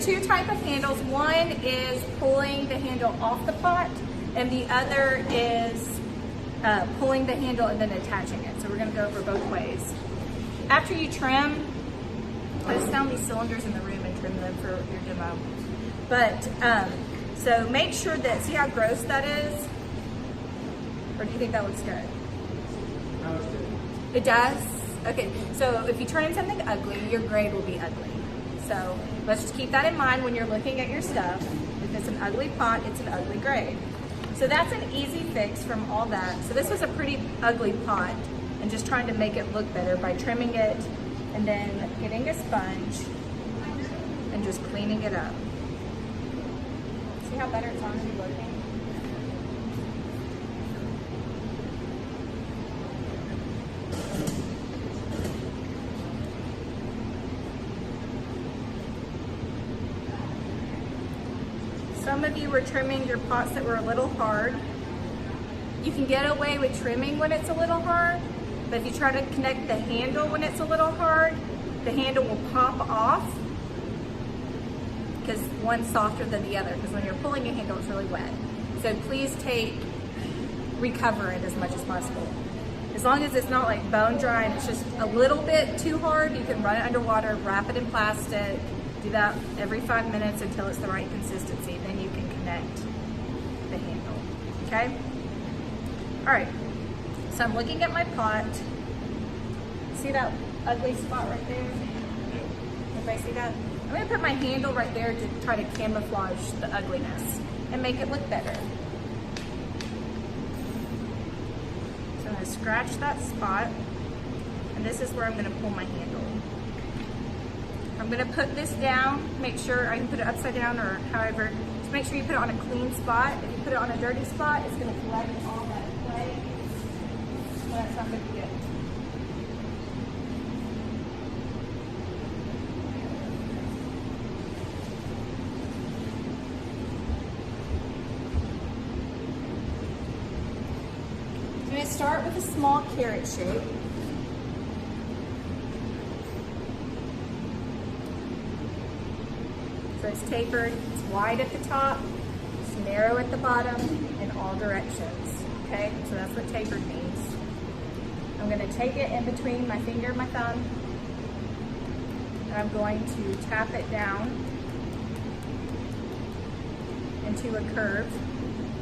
two type of handles. One is pulling the handle off the pot, and the other is pulling the handle and then attaching it. So we're gonna go over both ways. After you trim, I just found these cylinders in the room and trim them for your demo. But, so make sure that, see how gross that is? Or do you think that looks good? It does? Okay, so if you turn in something ugly, your grade will be ugly. So let's just keep that in mind when you're looking at your stuff. If it's an ugly pot, it's an ugly grade. So that's an easy fix from all that. So this was a pretty ugly pot, and just trying to make it look better by trimming it and then getting a sponge and just cleaning it up. See how better it's already looking? Some of you were trimming your pots that were a little hard. You can get away with trimming when it's a little hard, but if you try to connect the handle when it's a little hard, the handle will pop off because one's softer than the other, because when you're pulling a handle, it's really wet. So please recover it as much as possible. As long as it's not like bone dry and it's just a little bit too hard, you can run it underwater, wrap it in plastic, do that every 5 minutes until it's the right consistency. Then you can connect the handle, okay? All right, so I'm looking at my pot. See that ugly spot right there? Everybody see that? I'm gonna put my handle right there to try to camouflage the ugliness and make it look better. So I'm gonna scratch that spot, and this is where I'm gonna pull my handle. I'm gonna put this down, make sure I can put it upside down or however. Just make sure you put it on a clean spot. If you put it on a dirty spot, it's gonna collect all that clay. So that's not gonna be good. So I'm gonna start with a small carrot shape. So it's tapered, it's wide at the top, it's narrow at the bottom, in all directions, okay? So that's what tapered means. I'm gonna take it in between my finger and my thumb, and I'm going to tap it down into a curve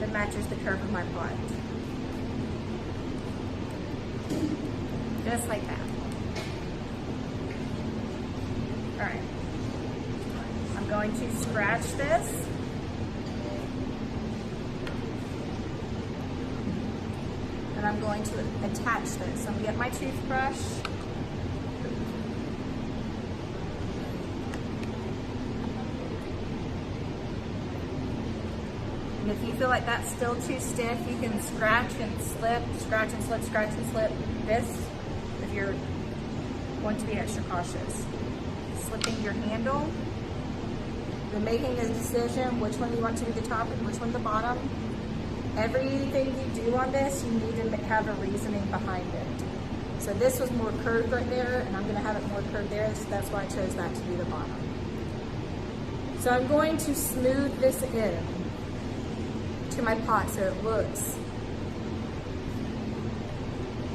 that matches the curve of my pot. Just like that. All right. I'm going to scratch this. And I'm going to attach this. I'm gonna get my toothbrush. And if you feel like that's still too stiff, you can scratch and slip, scratch and slip, scratch and slip this if you're going to be extra cautious. Slipping your handle. You're making a decision which one you want to be the top and which one the bottom. Everything you do on this, you need to have a reasoning behind it. So this was more curved right there, and I'm gonna have it more curved there, so that's why I chose that to be the bottom. So I'm going to smooth this in to my pot so it looks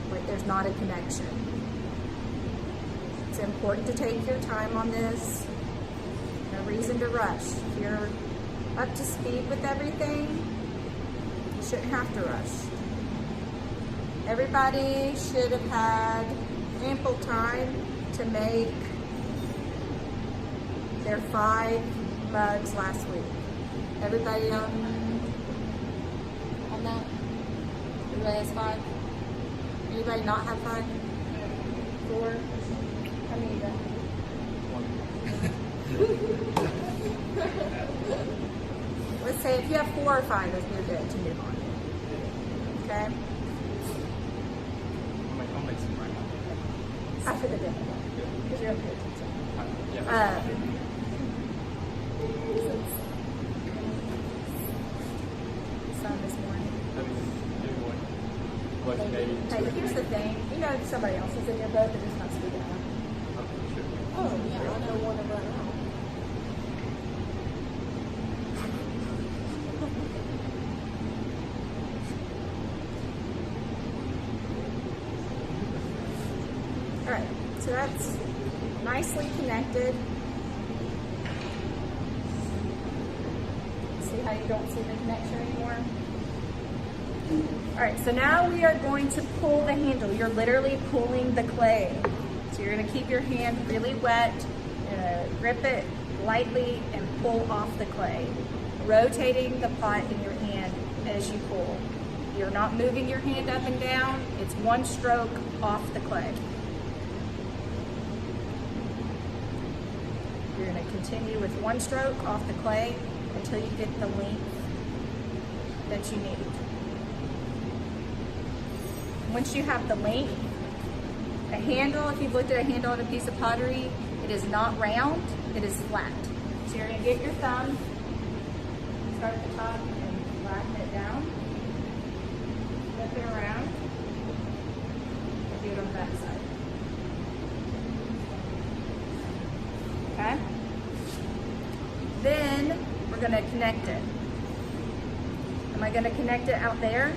like there's not a connection. It's important to take your time on this. No reason to rush. If you're up to speed with everything, you shouldn't have to rush. Everybody should have had ample time to make their 5 mugs last week. Everybody on that? Everybody has 5? Anybody not have 5? 4? How many you got? Let's say if you have 4 or 5, then you're good to move on. Okay? I'll make some right now. After the demo. Because you're up here. Sun this morning. Hey, here's the thing. You know somebody else is in your boat that is not speaking out. Oh, yeah, I know one of them. So that's nicely connected. See how you don't see the connection anymore? All right, so now we are going to pull the handle. You're literally pulling the clay. So you're gonna keep your hand really wet, grip it lightly and pull off the clay, rotating the pot in your hand as you pull. You're not moving your hand up and down. It's one stroke off the clay. You're gonna continue with one stroke off the clay until you get the length that you need. Once you have the length, a handle, if you've looked at a handle on a piece of pottery, it is not round, it is flat. So you're gonna get your thumb, start at the top and flatten it down, flip it around, and do it on the back side. Okay? Then we're gonna connect it. Am I gonna connect it out there?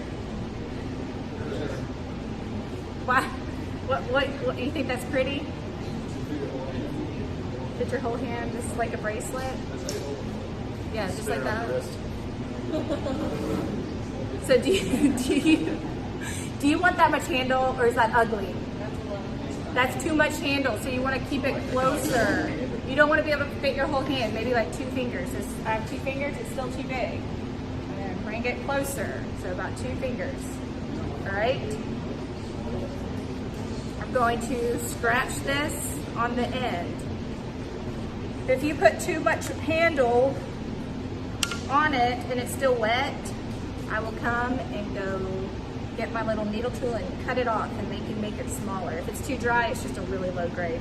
Why? What you think that's pretty? Fit your whole hand just like a bracelet? Yeah, just like that. So do you want that much handle, or is that ugly? That's too much handle, so you want to keep it closer. You don't want to be able to fit your whole hand, maybe like 2 fingers. I have 2 fingers, it's still too big. I'm going to bring it closer, so about 2 fingers. All right? I'm going to scratch this on the end. If you put too much handle on it and it's still wet, I will come and go get my little needle tool and cut it off, and they can make it smaller. If it's too dry, it's just a really low grade.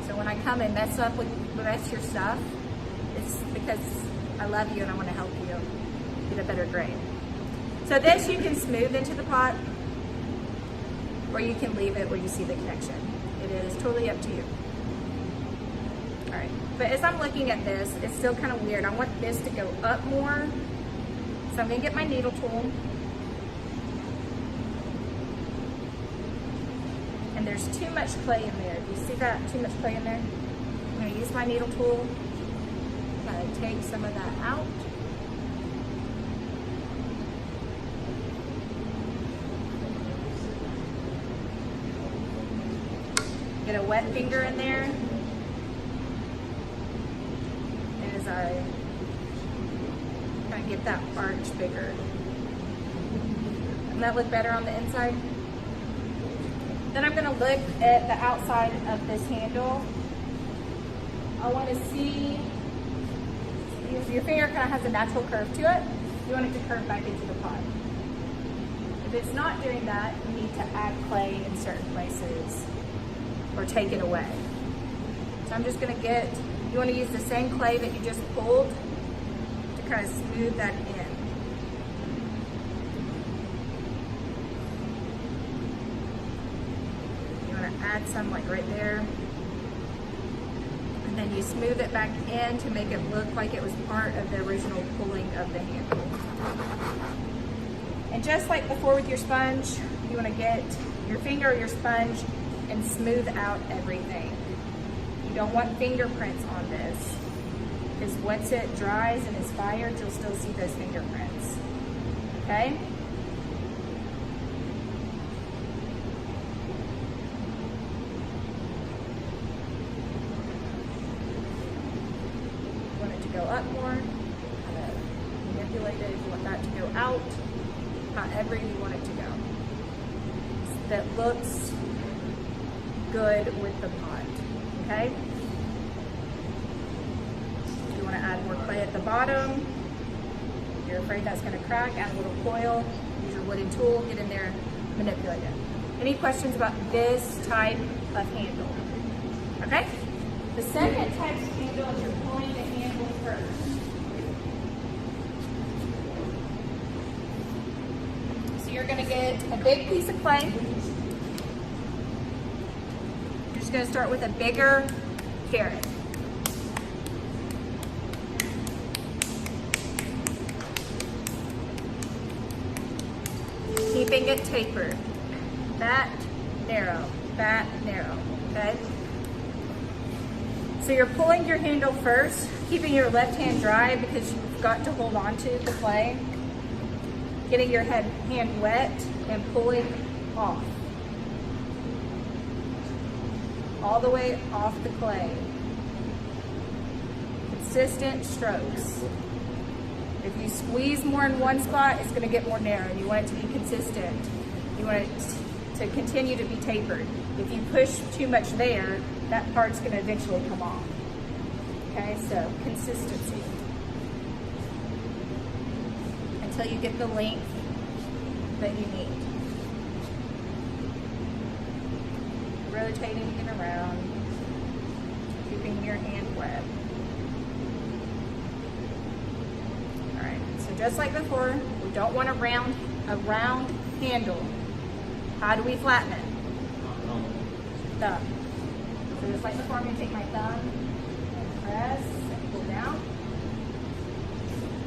So when I come and mess your stuff, it's because I love you and I want to help you get a better grade. So this you can smooth into the pot, or you can leave it where you see the connection. It is totally up to you. All right, but as I'm looking at this, it's still kind of weird. I want this to go up more. So I'm gonna get my needle tool. And there's too much clay in there. Do you see that? Too much clay in there? I'm gonna use my needle tool. I'm gonna take some of that out. Get a wet finger in there. As I kind of get that arch bigger. Doesn't that look better on the inside? Then I'm gonna look at the outside of this handle. I wanna see if your finger kind of has a natural curve to it. You want it to curve back into the pot. If it's not doing that, you need to add clay in certain places or take it away. So I'm just gonna you wanna use the same clay that you just pulled to kind of smooth that in. Add some like right there, and then you smooth it back in to make it look like it was part of the original pulling of the handle. And just like before with your sponge, you want to get your finger or your sponge and smooth out everything. You don't want fingerprints on this, because once it dries and is fired, you'll still see those fingerprints. Okay? Go up more, manipulate it if you want that to go out, however you want it to go. That looks good with the pot, okay? If you want to add more clay at the bottom, if you're afraid that's going to crack, add a little coil, use your wooden tool, get in there, manipulate it. Any questions about this type of handle? Okay? The second type of handle is you're pulling the handle first. So you're going to get a big piece of clay. You're just going to start with a bigger carrot. Keeping it tapered. That narrow. that narrow, okay? So you're pulling your handle first, keeping your left hand dry because you've got to hold on to the clay. Getting your hand wet and pulling off. All the way off the clay. Consistent strokes. If you squeeze more in one spot, it's going to get more narrow. You want it to be consistent. You want it to continue to be tapered. If you push too much there, that part's going to eventually come off. Okay, so consistency. Until you get the length that you need. Rotating it around, keeping your hand wet. All right, so just like before, we don't want a round handle. How do we flatten it? Thumb. So just like before, I'm going to take my thumb and press and pull down.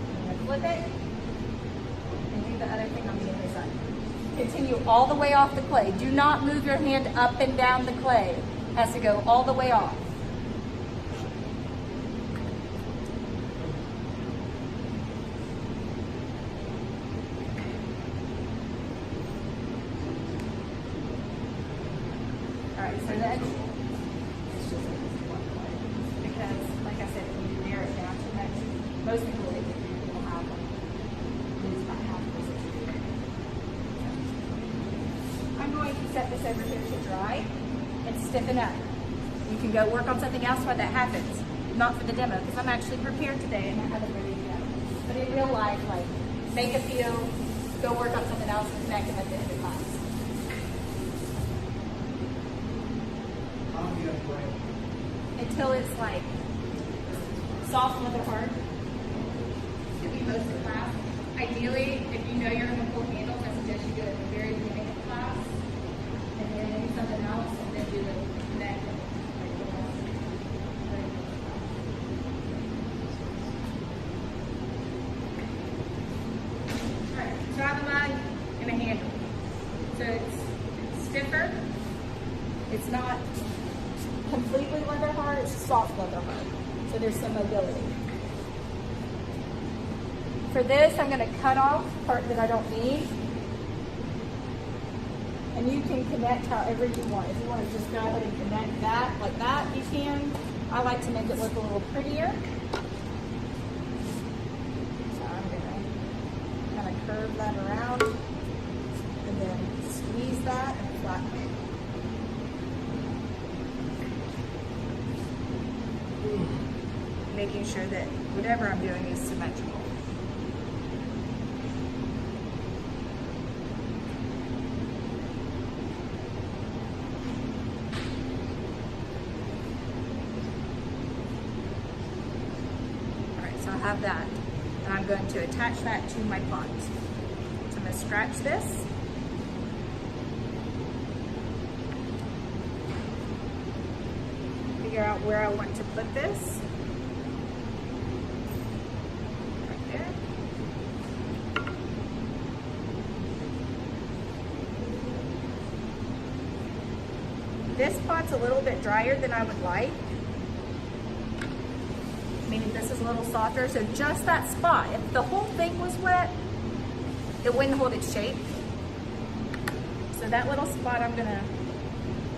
I'm going to flip it and do the other thing on the other side. Continue all the way off the clay. Do not move your hand up and down the clay. It has to go all the way off. Alright, so then, because like I said, when you narrow it down too much, most people will have lose about half the position. I'm going to set this over here to dry and stiffen up. You can go work on something else while that happens. Not for the demo, because I'm actually prepared today and I have it ready to go. But in real life, like, make a peel, go work on something else, and back at the end of class. Until it's like soft leather hard. To be most of the class. Ideally, if you know you're going to pull handles, I suggest you do it at the very beginning of class, and then do something else, and then do the neck. Alright, so I have a mug and a handle. So it's stiffer. It's not completely leather hard, it's soft leather hard. So there's some mobility. For this, I'm going to cut off part that I don't need. And you can connect however you want. If you want to just go ahead and connect that like that, you can. I like to make it look a little prettier. So I'm going to kind of curve that around and then squeeze that and flatten it. Making sure that whatever I'm doing is symmetrical. Alright, so I have that. And I'm going to attach that to my pot. So I'm going to scratch this. Figure out where I want to put this. This pot's a little bit drier than I would like, meaning this is a little softer, so just that spot. If the whole thing was wet, it wouldn't hold its shape. So that little spot I'm gonna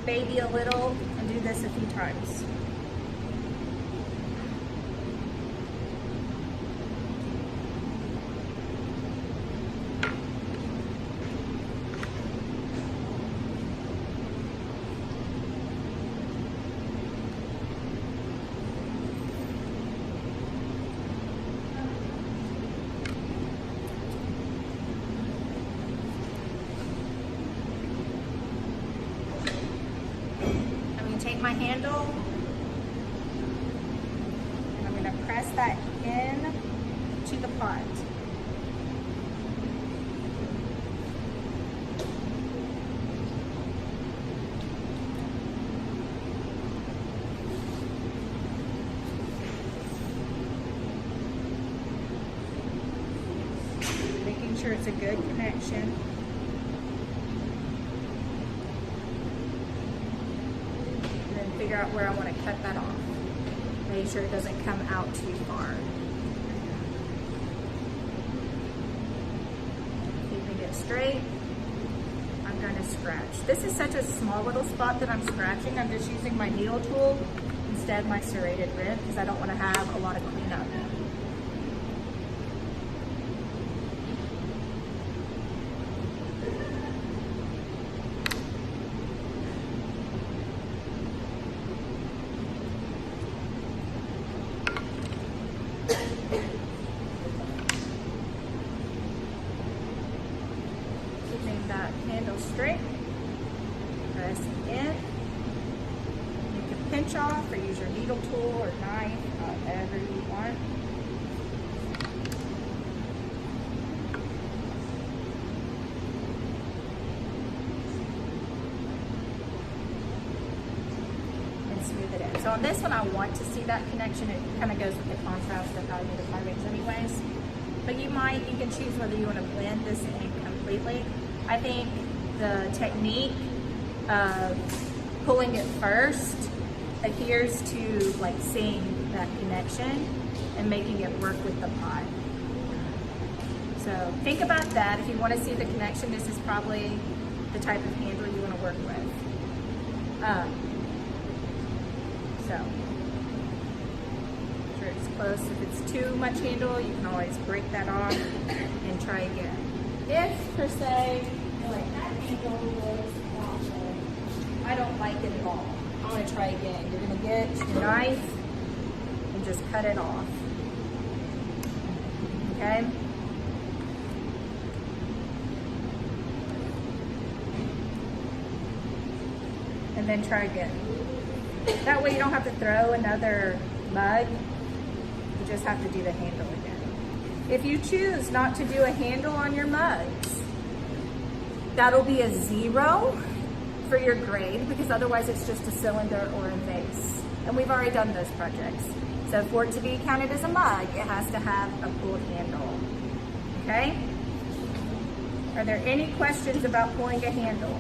baby a little and do this a few times. Take my handle and I'm going to press that in to the pot. Making sure it's a good connection. figure out where I want to cut that off. Make sure it doesn't come out too far. Keeping it straight. I'm going to scratch. This is such a small little spot that I'm scratching. I'm just using my needle tool instead of my serrated rib because I don't want to have a lot of cleanup. Keeping that handle straight. Press in. You can pinch off or use your needle tool or knife, however you want. And smooth it in. So on this one, I want to see that connection. It kind of goes with the contrast of how I do the carvings anyways. But you can choose whether you want to blend this in completely. I think the technique of pulling it first adheres to like seeing that connection and making it work with the pot. So think about that. If you want to see the connection, this is probably the type of handle you want to work with. So make sure it's close. If it's too much handle, you can always break that off and try again. If, per se, you're like, that handle was awful, I don't like it at all, I'm going to try again. You're going to get your knife and just cut it off. Okay? And then try again. That way you don't have to throw another mug. You just have to do the handle again. If you choose not to do a handle on your mugs, that'll be a 0 for your grade because otherwise it's just a cylinder or a vase. And we've already done those projects. So for it to be counted as a mug, it has to have a pulled handle. Okay? Are there any questions about pulling a handle?